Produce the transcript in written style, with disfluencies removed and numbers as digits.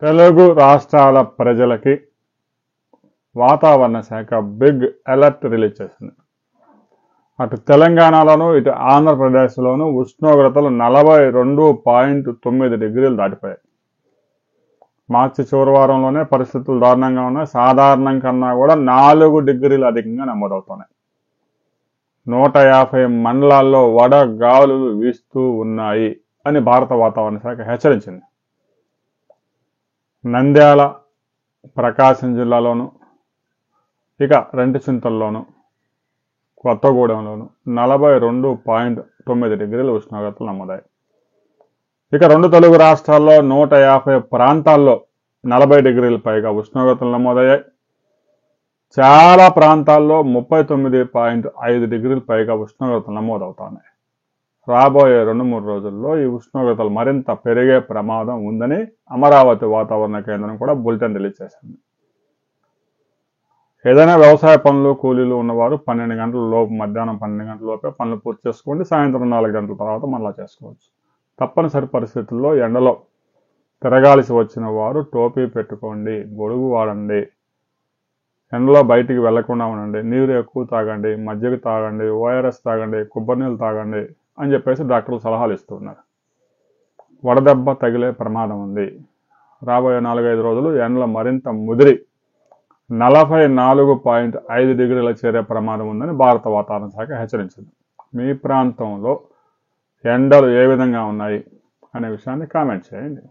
తెలుగు రాష్ట్రాల ప్రజలకి వాతావరణ శాఖ బిగ్ అలర్ట్ రిలీజ్ చేసింది. అటు తెలంగాణలోను ఇటు ఆంధ్రప్రదేశ్లోను ఉష్ణోగ్రతలు 42.9 డిగ్రీలు దాటిపోయాయి. మార్చి చివరి వారంలోనే పరిస్థితులు దారుణంగా ఉన్నాయి. సాధారణం కన్నా కూడా 4 డిగ్రీలు అధికంగా నమోదవుతున్నాయి. 150 మండలాల్లో వడగాలులు వీస్తూ ఉన్నాయి అని భారత వాతావరణ శాఖ హెచ్చరించింది. నంద్యాల, ప్రకాశం జిల్లాలోను, ఇక రెంటిచింతల్లోను, కొత్తగూడెంలోను 42.9 డిగ్రీల ఉష్ణోగ్రతలు నమోదాయి. ఇక రెండు తెలుగు రాష్ట్రాల్లో 150 ప్రాంతాల్లో 40 డిగ్రీల పైగా ఉష్ణోగ్రతలు నమోదయ్యాయి. చాలా ప్రాంతాల్లో 39.5 డిగ్రీల పైగా ఉష్ణోగ్రతలు నమోదవుతున్నాయి. రాబోయే 2-3 రోజుల్లో ఈ ఉష్ణోగ్రతలు మరింత పెరిగే ప్రమాదం ఉందని అమరావతి వాతావరణ కేంద్రం కూడా బులెటిన్ రిలీజ్ చేసింది. ఏదైనా వ్యవసాయ పనులు, కూలీలు ఉన్నవారు 12 గంటల లోపు, మధ్యాహ్నం 12 గంటల లోపే పనులు పూర్తి చేసుకోండి. సాయంత్రం 4 గంటల తర్వాత మళ్ళా చేసుకోవచ్చు. తప్పనిసరి పరిస్థితుల్లో ఎండలో తిరగాల్సి వచ్చిన వారు టోపీ పెట్టుకోండి, గొడుగు వాడండి, ఎండలో బయటికి వెళ్లకుండా ఉండండి, నీరు ఎక్కువ తాగండి, మజ్జిగ తాగండి, ఓఆర్ఎస్ తాగండి, కొబ్బరి నీళ్ళు తాగండి అని చెప్పేసి డాక్టర్లు సలహాలు ఇస్తున్నారు. వడదెబ్బ తగిలే ప్రమాదం ఉంది. రాబోయే 4-5 రోజులు ఎండలు మరింత ముదిరి 44.5 డిగ్రీల చేరే ప్రమాదం ఉందని భారత వాతావరణ శాఖ హెచ్చరించింది. మీ ప్రాంతంలో ఎండలు ఏ విధంగా ఉన్నాయి అనే విషయాన్ని కామెంట్ చేయండి.